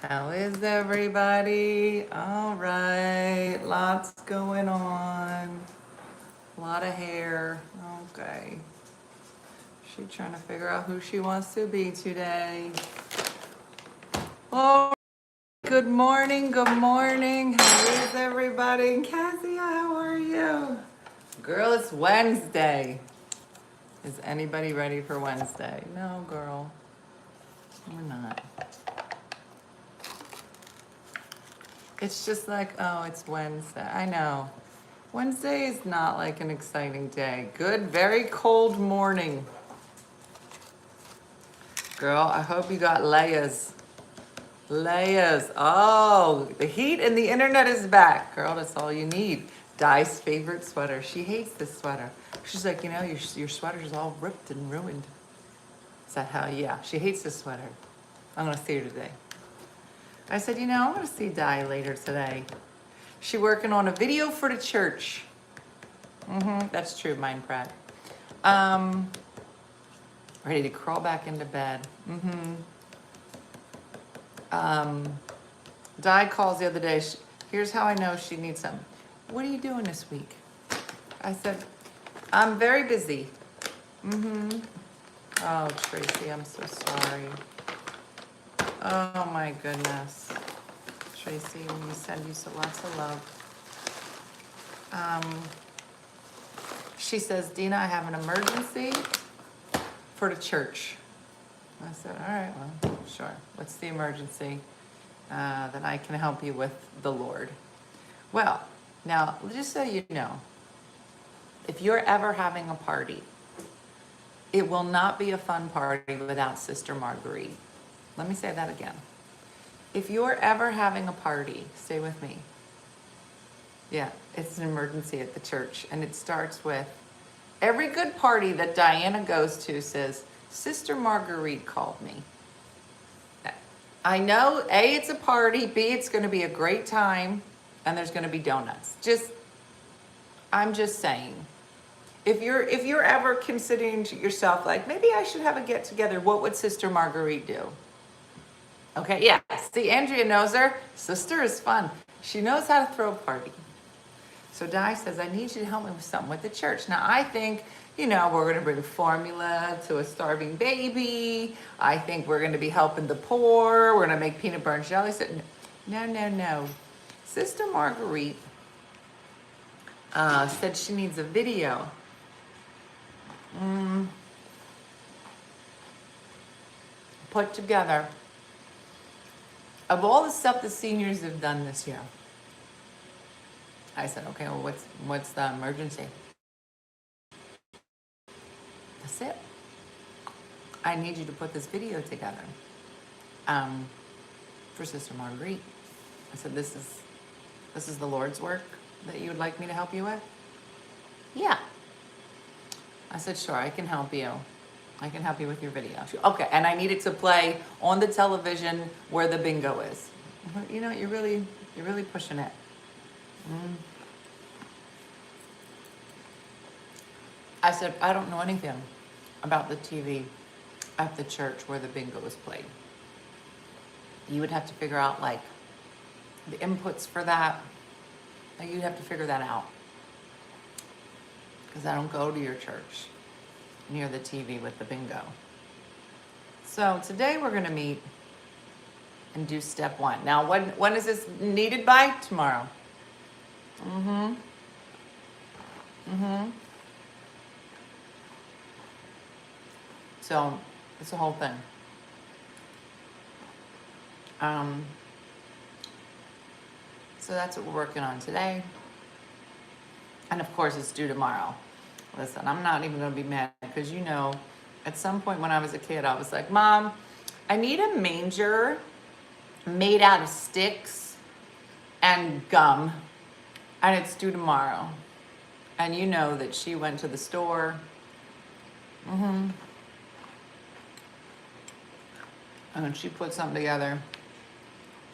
How is everybody? All right, lots going on. A lot of hair. Okay. She's trying to figure out who she wants to be today. Oh, good morning, good morning. How is everybody? Cassia, how are you? Girl, it's Wednesday. Is anybody ready for Wednesday? No, girl. We're not. It's just like, oh, it's Wednesday. I know. Wednesday is not like an exciting day. Good, very cold morning. Girl, I hope you got layers. Layers. Oh, the heat and the internet is back. Girl, that's all you need. Di's favorite sweater. She hates this sweater. She's like, you know, your sweater's all ripped and ruined. Is that how? Yeah, she hates this sweater. I'm going to see her today. I said, you know, I'm going to see Di later today. She working on a video for the church. That's true, mine, Pratt. Ready to crawl back into bed. Di calls the other day. Here's how I know she needs some. What are you doing this week? I said, I'm very busy. Oh, Tracy, I'm so sorry. Oh my goodness. Tracy, we send you so lots of love. She says, Dena, I have an emergency for the church. I said, all right, well, sure. What's the emergency that I can help you with the Lord? Well, now, just so you know, if you're ever having a party, it will not be a fun party without Sister Marguerite. Let me say that again. If you're ever having a party, stay with me. Yeah, it's an emergency at the church. And it starts with, every good party that Diana goes to says, Sister Marguerite called me. I know, A, it's a party, B, it's going to be a great time, and there's going to be donuts. I'm just saying. If you're ever considering to yourself, like, maybe I should have a get-together, what would Sister Marguerite do? Okay, yeah. See, Andrea knows her. Sister is fun. She knows how to throw a party. So Di says, I need you to help me with something with the church. Now, I think, you know, we're going to bring formula to a starving baby. I think we're going to be helping the poor. We're going to make peanut butter and jelly. So, no. Sister Marguerite said she needs a video. Put together of all the stuff the seniors have done this year. I said, okay, well, what's the emergency? That's it. I need you to put this video together for Sister Marguerite. I said, this is the Lord's work that you would like me to help you with? Yeah. I said, sure, I can help you. I can help you with your video. Okay, and I need it to play on the television where the bingo is. You know, you're really pushing it. I said, I don't know anything about the TV at the church where the bingo is played. You would have to figure out, like, the inputs for that. You'd have to figure that out. Because I don't go to your church near the TV with the bingo. So today we're going to meet and do step one. Now, when is this needed by? Tomorrow. So it's a whole thing. So that's what we're working on today. And of course it's due tomorrow. Listen, I'm not even gonna be mad because, you know, at some point when I was a kid, I was like, Mom, I need a manger made out of sticks and gum, and it's due tomorrow. And you know that she went to the store. And she put something together.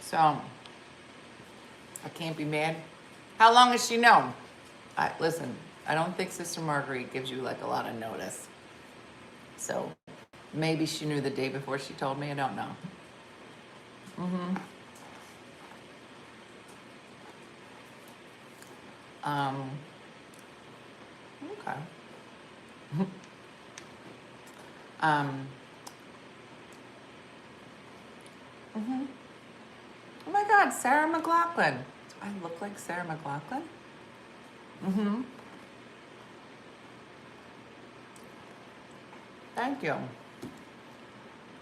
So I can't be mad. How long has she known? Listen, I don't think Sister Marguerite gives you like a lot of notice. So maybe she knew the day before she told me, I don't know. Okay. um, mhm. Oh my God, Sarah McLachlan. Do I look like Sarah McLachlan? Mm-hmm. Thank you.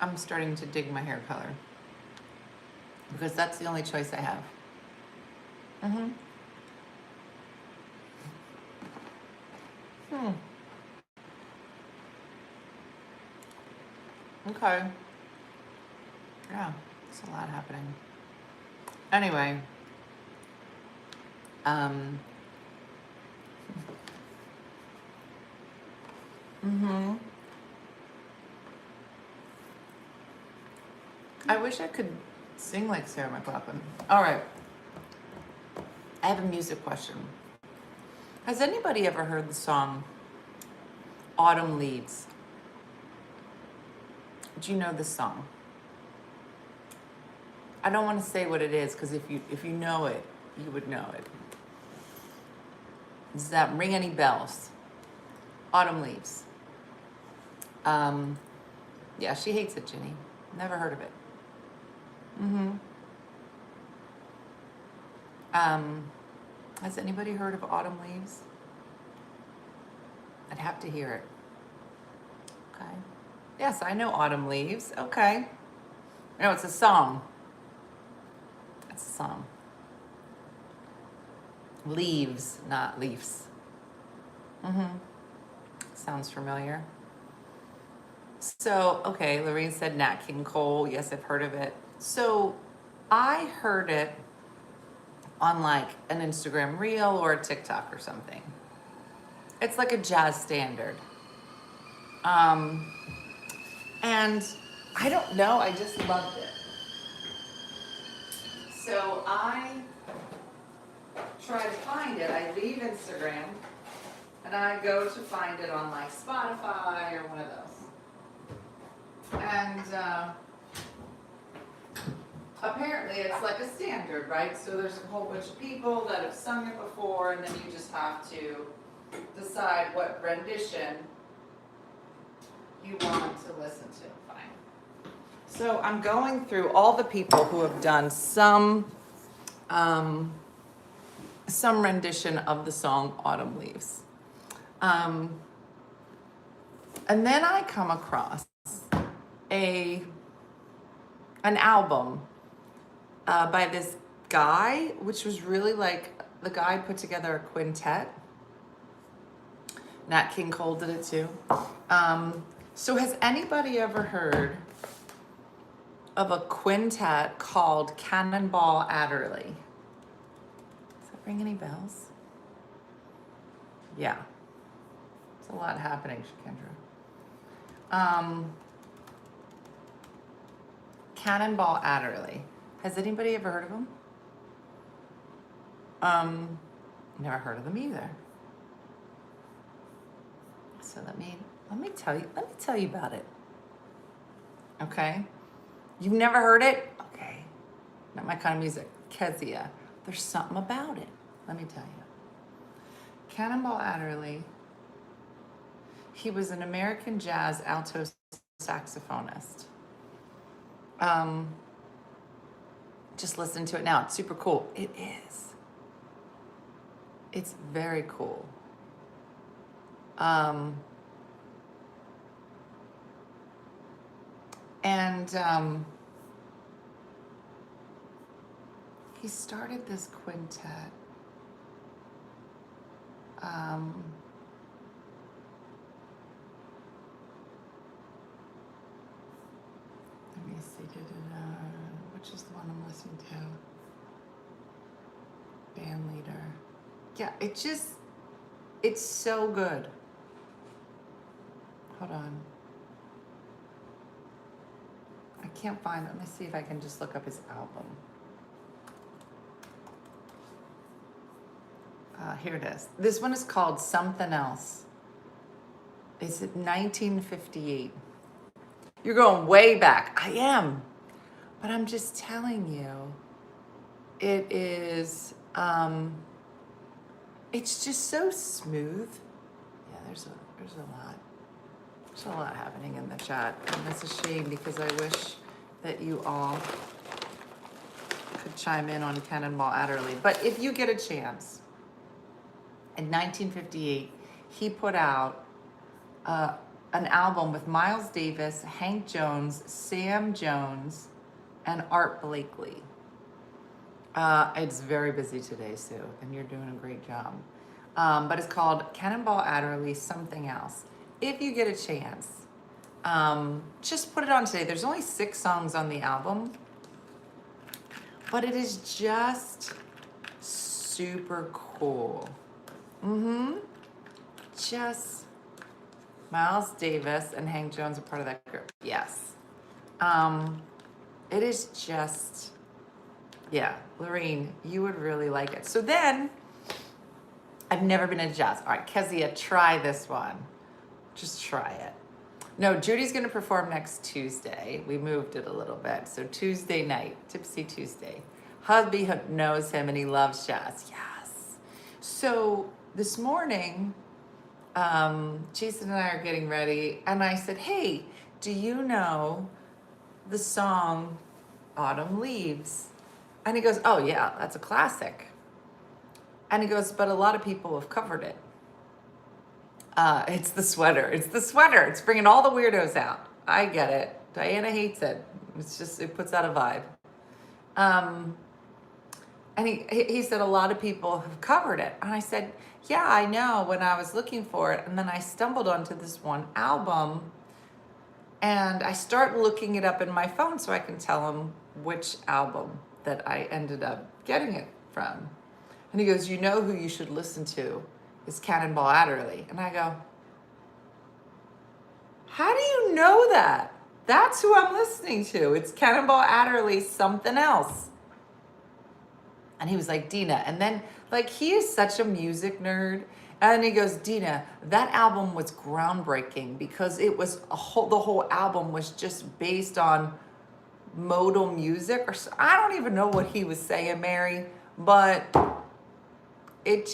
I'm starting to dig my hair color because that's the only choice I have. Mm-hmm. Hmm. Okay. Yeah, there's a lot happening. Anyway, um, mm-hmm. I wish I could sing like Sarah McLachlan. All right, I have a music question. Has anybody ever heard the song Autumn Leaves? Do you know this song? I don't want to say what it is because if you know it, you would know it. Does that ring any bells? Autumn Leaves. Yeah, she hates it, Ginny. Never heard of it. Mm-hmm. Has anybody heard of Autumn Leaves? I'd have to hear it. Okay. Yes, I know Autumn Leaves. Okay. No, it's a song. It's a song. Leaves, not leaves. Mm-hmm. Sounds familiar. So, okay, Lorraine said Nat King Cole. Yes, I've heard of it. So, I heard it on like an Instagram reel or a TikTok or something. It's like a jazz standard. And I don't know, I just loved it. So I try to find it. I leave Instagram and I go to find it on like Spotify or one of those. And apparently it's like a standard, right? So there's a whole bunch of people that have sung it before, and then you just have to decide what rendition you want to listen to. Fine. So I'm going through all the people who have done some rendition of the song Autumn Leaves. And then I come across an album by this guy, which was really like, the guy put together a quintet. Nat King Cole did it too. So has anybody ever heard of a quintet called Cannonball Adderley? Does that ring any bells? Yeah. There's a lot happening, Shakendra. Cannonball Adderley. Has anybody ever heard of them? Never heard of them either. So let me tell you about it. Okay? You've never heard it? Okay. Not my kind of music. Kezia. There's something about it. Let me tell you. Cannonball Adderley, he was an American jazz alto saxophonist. Just listen to it now. It's super cool. It is. It's very cool. He started this quintet. Let me see. Which is the one I'm listening to? Band leader. Yeah, it's so good. Hold on. I can't find it. Let me see if I can just look up his album. Here it is. This one is called Something Else. It's 1958. You're going way back. I am. But I'm just telling you, it is, it's just so smooth. Yeah, there's a lot. There's a lot happening in the chat, and that's a shame because I wish that you all could chime in on Cannonball Adderley. But if you get a chance, in 1958, he put out an album with Miles Davis, Hank Jones, Sam Jones, and Art Blakely. It's very busy today, Sue, and you're doing a great job. But it's called Cannonball Adderley Something Else. If you get a chance, just put it on today. There's only 6 songs on the album, but it is just super cool. Just Miles Davis and Hank Jones are part of that group. Yes. It is just, yeah, Lorene, you would really like it. So then, I've never been in jazz. All right, Kezia, try this one. Just try it. No, Judy's gonna perform next Tuesday. We moved it a little bit. So Tuesday night, Tipsy Tuesday. Hubby knows him and he loves jazz. Yes. So this morning, Jason and I are getting ready, and I said, hey, do you know the song Autumn Leaves? And he goes, oh yeah, that's a classic. And he goes, but a lot of people have covered it. It's the sweater. It's the sweater. It's bringing all the weirdos out. I get it. Diana hates it. It's just, it puts out a vibe. And he said a lot of people have covered it. And I said, yeah, I know, when I was looking for it. And then I stumbled onto this one album, and I start looking it up in my phone so I can tell him which album that I ended up getting it from. And he goes, you know who you should listen to is Cannonball Adderley. And I go, how do you know that? That's who I'm listening to. It's Cannonball Adderley, Something Else. And he was like, Dena. And then, like, he is such a music nerd. And he goes, Dena, that album was groundbreaking because it was the whole album was just based on modal music. Or I don't even know what he was saying, Mary, but it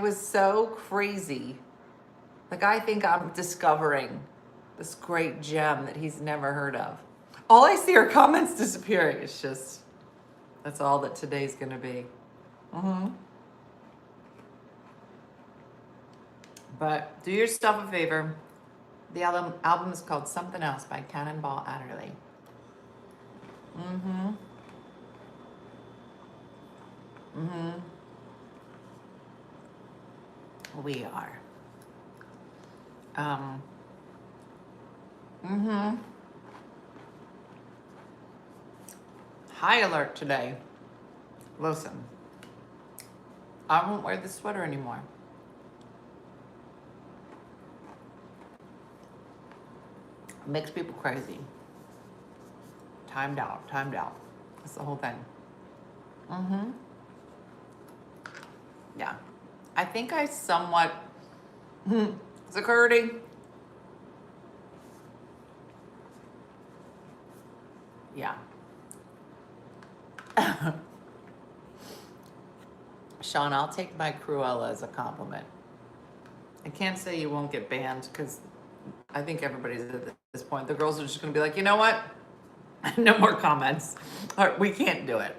was so crazy. Like, I think I'm discovering this great gem that he's never heard of. All I see are comments disappearing. It's just, that's all that today's gonna be. But do yourself a favor. The album is called Something Else by Cannonball Adderley. We are. High alert today. Listen, I won't wear this sweater anymore. Makes people crazy. Timed out. That's the whole thing. Yeah. I think I somewhat, security. Yeah. Sean, I'll take my Cruella as a compliment. I can't say you won't get banned because I think everybody's at this point. The girls are just going to be like, you know what? No more comments. All right, we can't do it.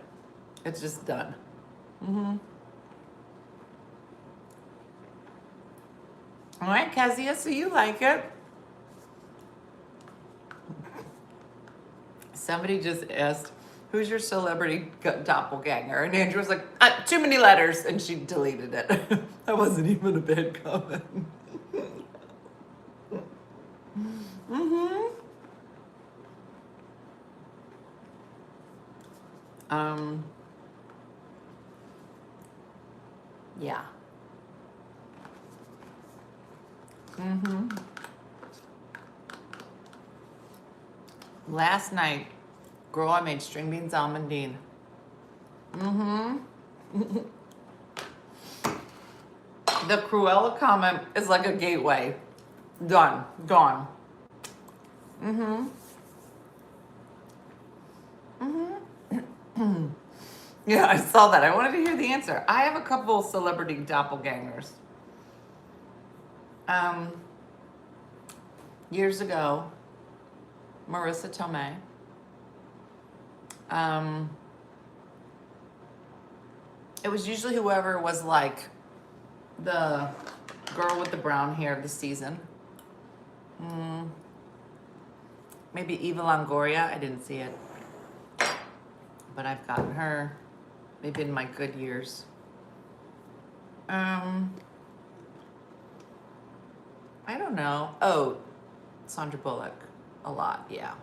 It's just done. All right, Kezia, so you like it. Somebody just asked, who's your celebrity doppelganger? And Andrew was like, too many letters, and she deleted it. That wasn't even a bad comment. Yeah. Last night, girl, I made string beans almondine. The Cruella comment is like a gateway. Done. Gone. Yeah, I saw that. I wanted to hear the answer. I have a couple celebrity doppelgangers. Um, Years ago, Marissa Tomei. It was usually whoever was like the girl with the brown hair of the season. Maybe Eva Longoria. I didn't see it, but I've gotten her maybe in my good years. I don't know. Oh, Sandra Bullock. A lot, yeah.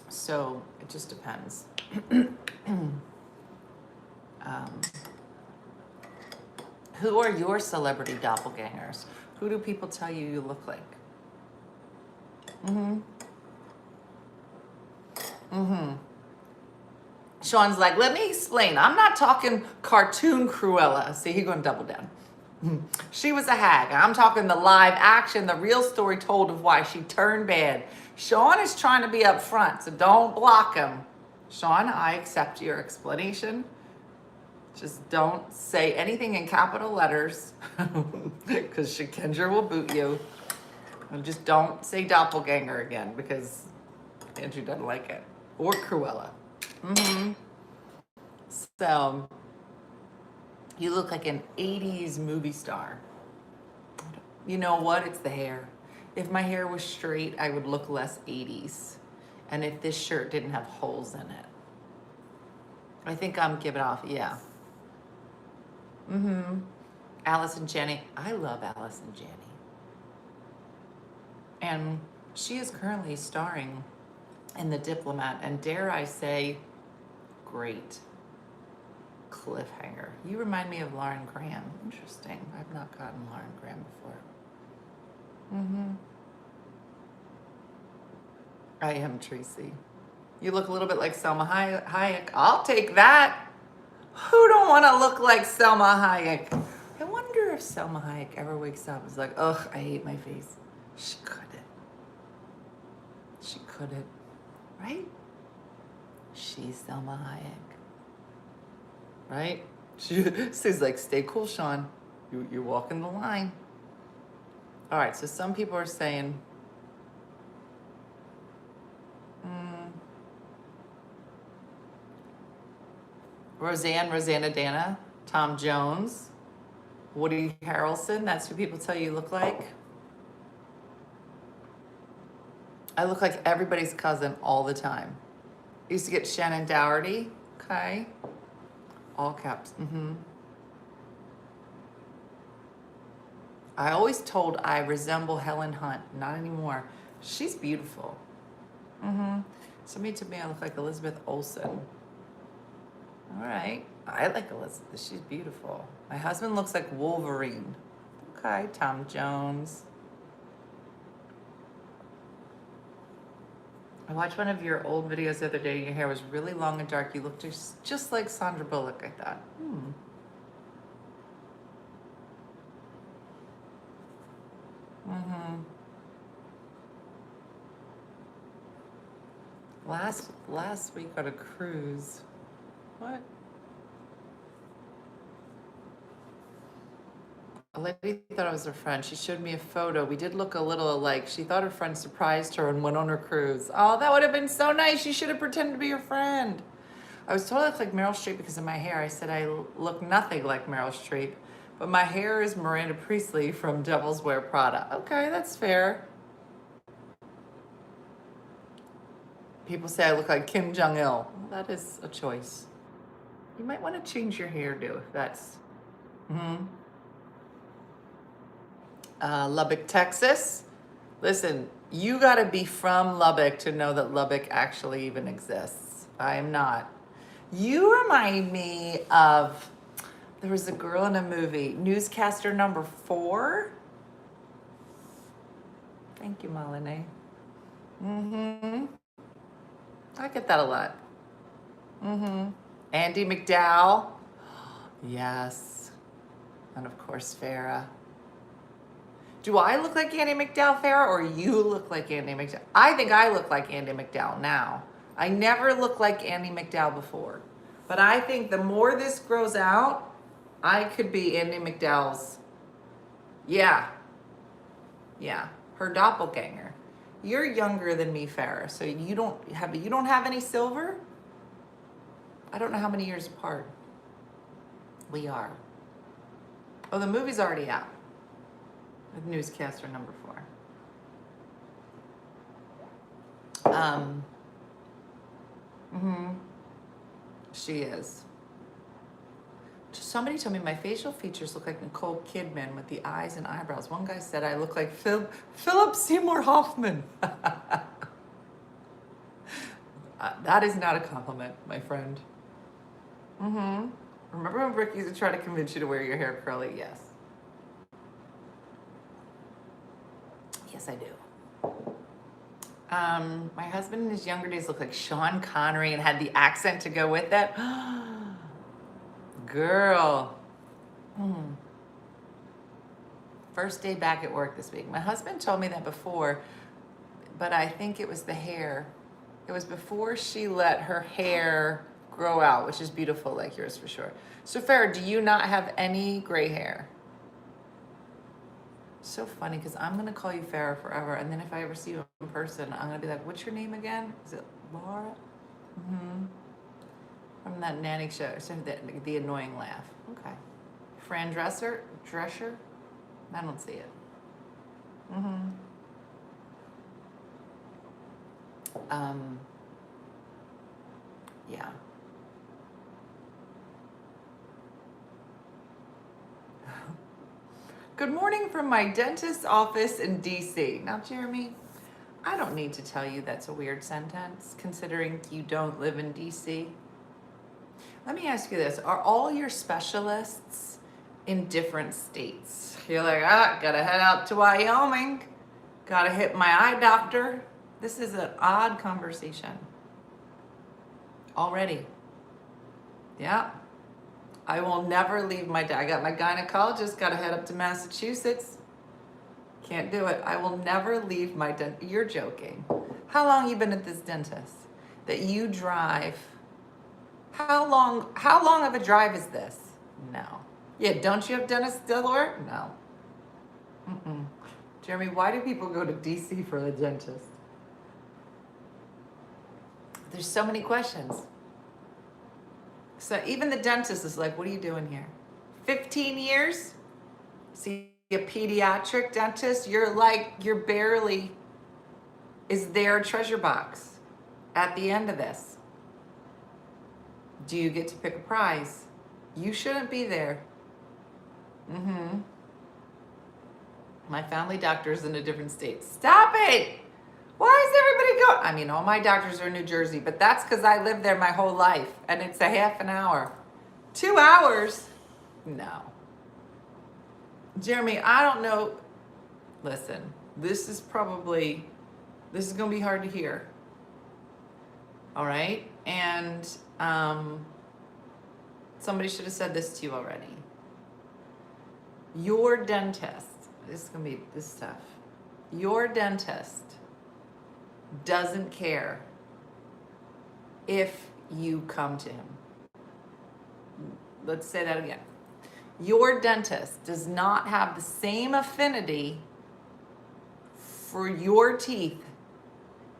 So it just depends. Who are your celebrity doppelgangers? Who do people tell you you look like? Sean's like, let me explain. I'm not talking cartoon Cruella. See, he's going to double down. She was a hag. I'm talking the live action, the real story told of why she turned bad. Sean is trying to be upfront, so don't block him. Sean, I accept your explanation. Just don't say anything in capital letters because Shakendra will boot you. And just don't say doppelganger again because Andrew doesn't like it. Or Cruella. So, you look like an 80s movie star. You know what? It's the hair. If my hair was straight, I would look less 80s. And if this shirt didn't have holes in it. I think I'm giving off, yeah. Allison Janney. I love Allison Janney. And she is currently starring in The Diplomat. And dare I say, great. Cliffhanger. You remind me of Lauren Graham. Interesting. I've not gotten Lauren Graham before. I am Tracy. You look a little bit like Selma Hayek. I'll take that. Who don't want to look like Selma Hayek? I wonder if Selma Hayek ever wakes up and is like, ugh, I hate my face. She couldn't. She couldn't. Right? She's Selma Hayek. Right? She's like, stay cool, Sean. You're walking the line. All right, so some people are saying, Rosanna Dana, Tom Jones, Woody Harrelson. That's who people tell you look like. I look like everybody's cousin all the time. I used to get Shannon Doherty. Okay. All caps. I always told I resemble Helen Hunt. Not anymore. She's beautiful. Somebody told me I look like Elizabeth Olsen. All right. I like Elizabeth. She's beautiful. My husband looks like Wolverine. Okay. Tom Jones. I watched one of your old videos the other day. Your hair was really long and dark. You looked just like Sandra Bullock, I thought. Last week on a cruise. What? A lady thought I was her friend. She showed me a photo. We did look a little alike. She thought her friend surprised her and went on her cruise. Oh, that would have been so nice. You should have pretended to be your friend. I was told I looked like Meryl Streep because of my hair. I said I look nothing like Meryl Streep, but my hair is Miranda Priestley from Devil's Wear Prada. Okay, that's fair. People say I look like Kim Jong-il. Well, that is a choice. You might want to change your hairdo if that's... Lubbock, Texas. Listen, you got to be from Lubbock to know that Lubbock actually even exists. I am not. You remind me of, there was a girl in a movie, Newscaster number 4. Thank you, Malene. I get that a lot. Andy McDowell. Yes. And of course, Farrah. Do I look like Andy McDowell, Farrah, or you look like Andy McDowell? I think I look like Andy McDowell now. I never looked like Andy McDowell before. But I think the more this grows out, I could be Andy McDowell's, yeah, her doppelganger. You're younger than me, Farrah, so you don't have any silver? I don't know how many years apart we are. Oh, the movie's already out. With newscaster number 4. She is. Somebody told me my facial features look like Nicole Kidman with the eyes and eyebrows. One guy said I look like Philip Seymour Hoffman. That is not a compliment, my friend. Remember when Rick used to try to convince you to wear your hair curly? Yes. Yes, I do. My husband in his younger days looked like Sean Connery and had the accent to go with it. Girl. First day back at work this week. My husband told me that before, but I think it was the hair. It was before she let her hair grow out, which is beautiful like yours for sure. So Farrah, do you not have any gray hair? So funny, because I'm going to call you Farrah forever, and then if I ever see you in person, I'm going to be like, what's your name again? Is it Laura? From that nanny show, so the annoying laugh. Okay. Fran Drescher? I don't see it. Yeah. Good morning from my dentist's office in DC. Now, Jeremy, I don't need to tell you that's a weird sentence, considering you don't live in DC. Let me ask you this. Are all your specialists in different states? You're like, gotta head out to Wyoming. Gotta hit my eye doctor. This is an odd conversation. Already. Yeah. I will never leave my I got my gynecologist, gotta head up to Massachusetts. Can't do it. I will never leave my dentist. You're joking. How long you been at this dentist? That you drive? How long of a drive is this? No. Yeah, don't you have dentist Delaware? No. Jeremy, why do people go to DC for the dentist? There's so many questions. So even the dentist is like, what are you doing here? 15 years? See a pediatric dentist? You're barely, is there a treasure box at the end of this? Do you get to pick a prize? You shouldn't be there. My family doctor is in a different state. Stop it! Why is everybody going? I mean, all my doctors are in New Jersey, but that's because I lived there my whole life, and it's a half an hour. 2 hours? No. Jeremy, I don't know. Listen, this is going to be hard to hear. All right? And somebody should have said this to you already. Your dentist, this is tough. Your dentist doesn't care if you come to him. Let's say that again. Your dentist does not have the same affinity for your teeth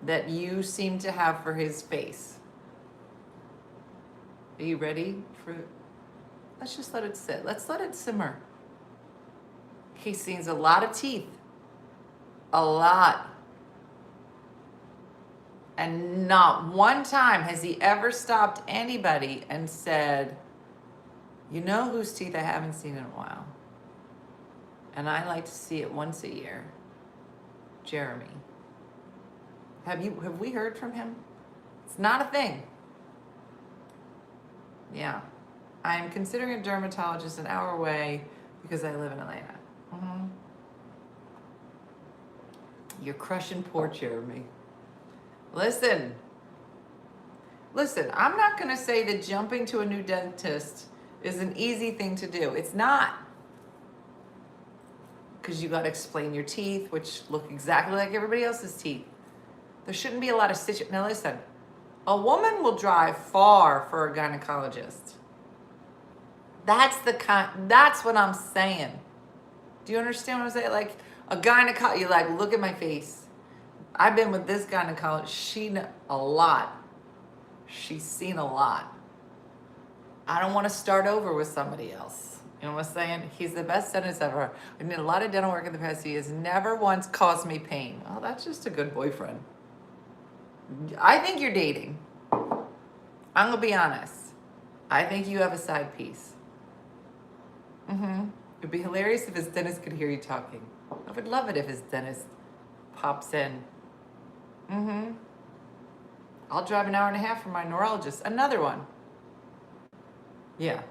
that you seem to have for his face. Are you ready for, let's just let it sit. Let's let it simmer. He sees a lot of teeth. A lot. And not one time has he ever stopped anybody and said, you know whose teeth I haven't seen in a while? And I like to see it once a year. Jeremy. Have we heard from him? It's not a thing. Yeah. I'm considering a dermatologist an hour away because I live in Atlanta. You're crushing poor Jeremy. Listen, I'm not going to say that jumping to a new dentist is an easy thing to do. It's not. because you got to explain your teeth, which look exactly like everybody else's teeth. There shouldn't be a lot of stitches. Now listen, a woman will drive far for a gynecologist. That's what I'm saying. Do you understand what I'm saying? Like a gynecologist, you're like, look at my face. I've been with this gynecologist. She knows a lot. She's seen a lot. I don't want to start over with somebody else. You know what I'm saying? He's the best dentist ever. I did a lot of dental work in the past. He has never once caused me pain. Oh, that's just a good boyfriend. I think you're dating. I'm going to be honest. I think you have a side piece. It'd be hilarious if his dentist could hear you talking. I would love it if his dentist pops in. I'll drive an hour and a half for my neurologist. Another one. Yeah.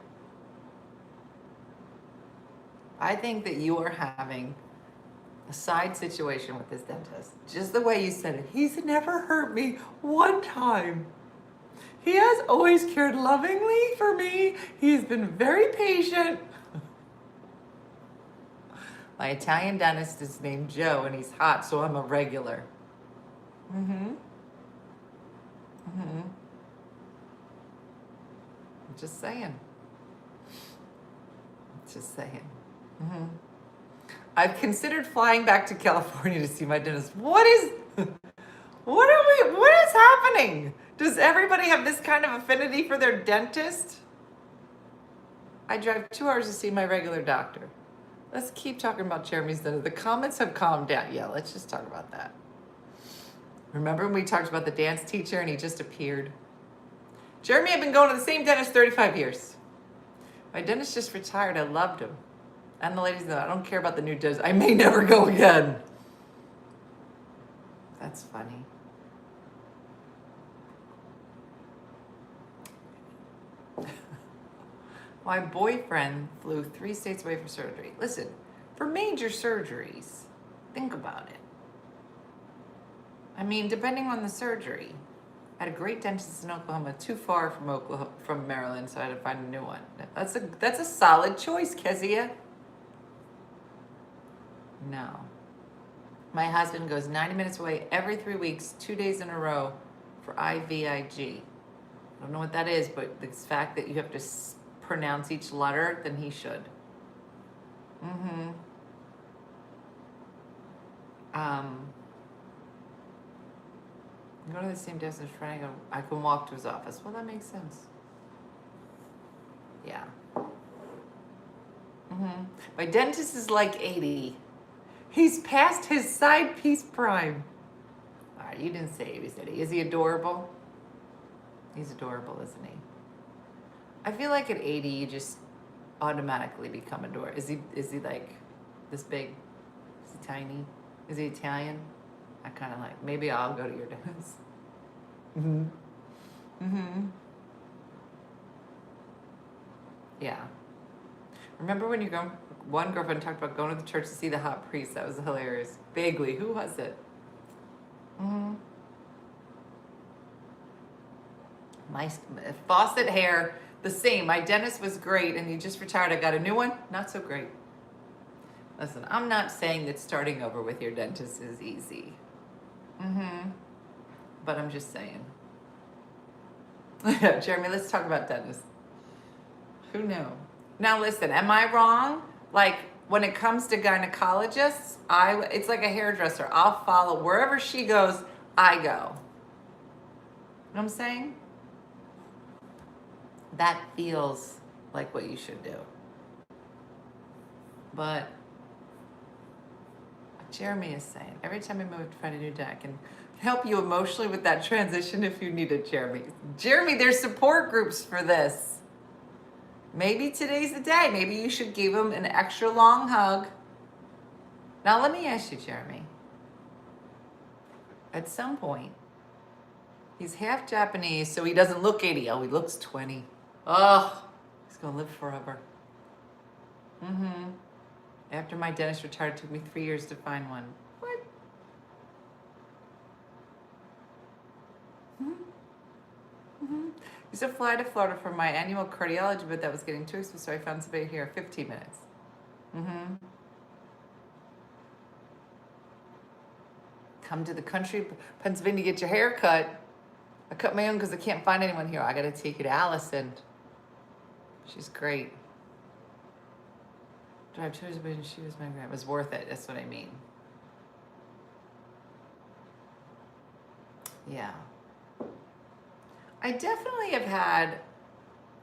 I think that you are having a side situation with this dentist. Just the way you said it. He's never hurt me one time. He has always cared lovingly for me. He's been very patient. My Italian dentist is named Joe, and he's hot, so I'm a regular. Just saying. Just saying. I've considered flying back to California to see my dentist. What is happening? Does everybody have this kind of affinity for their dentist? I drive 2 hours to see my regular doctor. Let's keep talking about Jeremy's dentist. The comments have calmed down. Yeah, let's just talk about that. Remember when we talked about the dance teacher and he just appeared? Jeremy had been going to the same dentist 35 years. My dentist just retired. I loved him. And the ladies know, I don't care about the new dentist. I may never go again. That's funny. My boyfriend flew 3 states away for surgery. Listen, for major surgeries, think about it. I mean, depending on the surgery. I had a great dentist in Oklahoma, too far from Maryland, so I had to find a new one. That's a solid choice, Kezia. No. My husband goes 90 minutes away every 3 weeks, 2 days in a row for IVIG. I don't know what that is, but the fact that you have to pronounce each letter, then he should. Go to the same dentist as friend. I can walk to his office. Well, that makes sense. Yeah. My dentist is like 80. He's past his side piece prime. All right, you didn't say he was 80. Is he adorable? He's adorable, isn't he? I feel like at 80, you just automatically become adorable. Is he like this big? Is he tiny? Is he Italian? I kind of like, maybe I'll go to your dentist. Yeah. Remember when one girlfriend talked about going to the church to see the hot priest? That was hilarious. Vaguely. Who was it? My faucet hair, the same. My dentist was great, and he just retired. I got a new one. Not so great. Listen, I'm not saying that starting over with your dentist is easy. But I'm just saying. Jeremy, let's talk about dentists. Who knew? Now listen, am I wrong? Like when it comes to gynecologists, it's like a hairdresser. I'll follow wherever she goes, I go. You know what I'm saying? That feels like what you should do. But Jeremy is saying, every time I move to find a new dad, I can help you emotionally with that transition if you need it, Jeremy. Jeremy, there's support groups for this. Maybe today's the day. Maybe you should give him an extra long hug. Now let me ask you, Jeremy. At some point, he's half Japanese, so he doesn't look 80. Oh, he looks 20. Oh, he's gonna live forever. After my dentist retired, it took me 3 years to find one. What? Used to fly to Florida for my annual cardiology, but that was getting too expensive, so I found somebody here 15 minutes. come to the country, Pennsylvania, to get your hair cut. I cut my own because I can't find anyone here. I got to take you to Allison. She's great. Drive to her, but she was my grandma. It was worth it. That's what I mean. Yeah. I definitely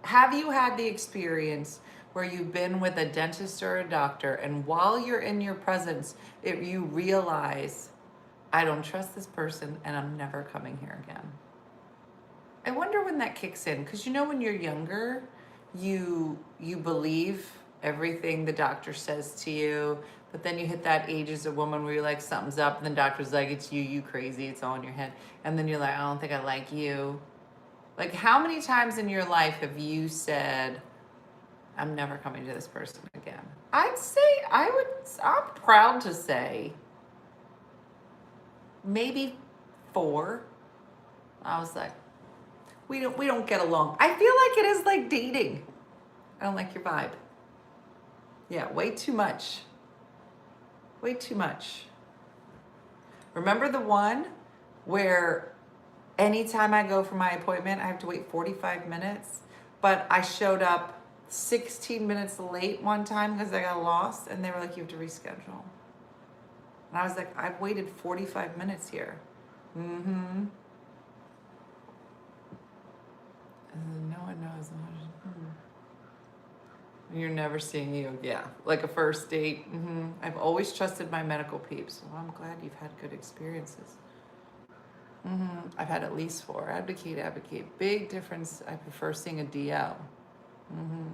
have you had the experience where you've been with a dentist or a doctor, and while you're in your presence, you realize, I don't trust this person and I'm never coming here again. I wonder when that kicks in, because when you're younger, you believe everything the doctor says to you, but then you hit that age as a woman where you're like, something's up, and the doctor's like, it's you crazy, it's all in your head. And then you're like, I don't think I like you. Like, how many times in your life have you said, I'm never coming to this person again? I'd say, I'm proud to say, maybe 4. I was like, we don't get along. I feel like it is like dating. I don't like your vibe. Yeah, way too much. Way too much. Remember the one where anytime I go for my appointment, I have to wait 45 minutes, but I showed up 16 minutes late one time because I got lost, and they were like, you have to reschedule. And I was like, I've waited 45 minutes here. Mm-hmm. And no one knows. You're never seeing you. Yeah, like a first date. Mm-hmm. I've always trusted my medical peeps. Well, I'm glad you've had good experiences. Mm-hmm. I've had at least 4. Advocate. Big difference. I prefer seeing a DL. Mm-hmm.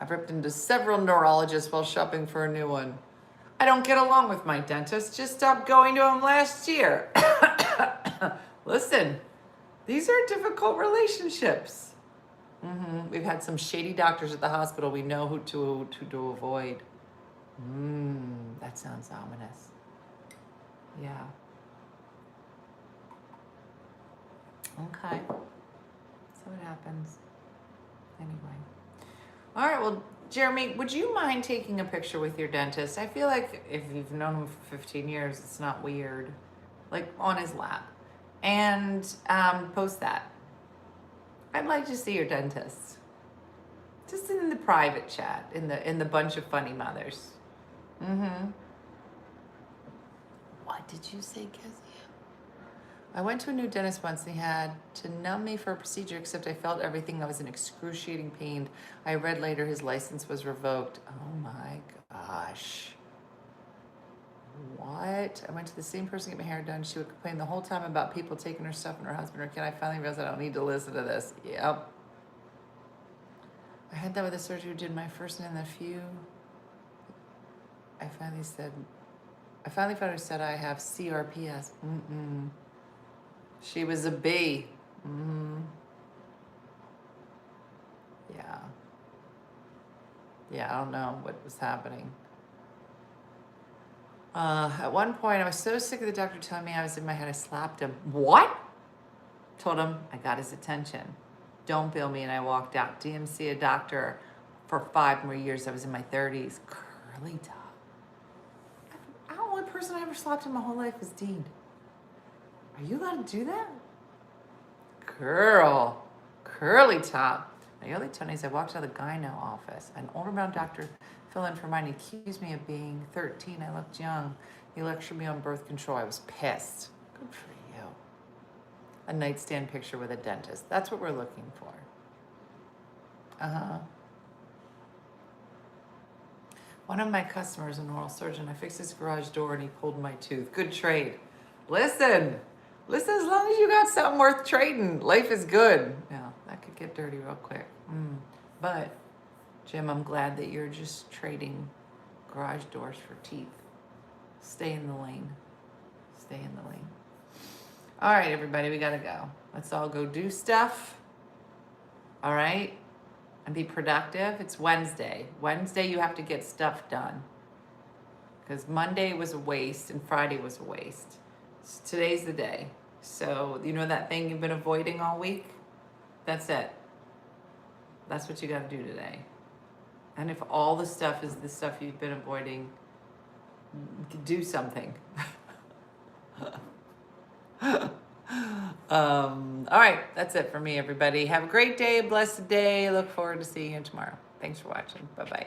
I've ripped into several neurologists while shopping for a new one. I don't get along with my dentist. Just stopped going to him last year. Listen, these are difficult relationships. Mm-hmm. We've had some shady doctors at the hospital. We know who to avoid. That sounds ominous. Yeah. Okay. So it happens. Anyway. All right, well, Jeremy, would you mind taking a picture with your dentist? I feel like if you've known him for 15 years, it's not weird. Like on his lap. And post that. I'd like to see your dentist. Just in the private chat, in the bunch of funny mothers. Mm-hmm. What did you say, Kezia? I went to a new dentist once and he had to numb me for a procedure, except I felt everything. I was in excruciating pain. I read later his license was revoked. Oh my gosh. What? I went to the same person to get my hair done. She would complain the whole time about people taking her stuff and her husband or kid. I finally realized I don't need to listen to this. Yep. I had that with a surgeon who did my first and then a few. I finally found out who said I have CRPS. She was a B. Yeah. Yeah, I don't know what was happening. At one point, I was so sick of the doctor telling me I was in my head, I slapped him. What? Told him I got his attention. Don't bill me, and I walked out. DMC a doctor for 5 more years. I was in my 30s. Curly top. The only person I ever slapped in my whole life was Dean. Are you allowed to do that? Girl. Curly top. My early 20s, I walked out of the gyno office. An older male doctor filled in for mine. He accused me of being 13. I looked young. He lectured me on birth control. I was pissed. Good for you. A nightstand picture with a dentist. That's what we're looking for. One of my customers, an oral surgeon, I fixed his garage door and he pulled my tooth. Good trade. Listen, as long as you got something worth trading, life is good. Yeah, that could get dirty real quick. But, Jim, I'm glad that you're just trading garage doors for teeth. Stay in the lane. Stay in the lane. All right, everybody, we gotta go. Let's all go do stuff. All right? And be productive. It's Wednesday. Wednesday, you have to get stuff done. Because Monday was a waste and Friday was a waste. So today's the day. So, you know that thing you've been avoiding all week? That's it. That's what you gotta do today. And if all the stuff is the stuff you've been avoiding, do something. All right, that's it for me, everybody. Have a great day, blessed day. Look forward to seeing you tomorrow. Thanks for watching. Bye-bye.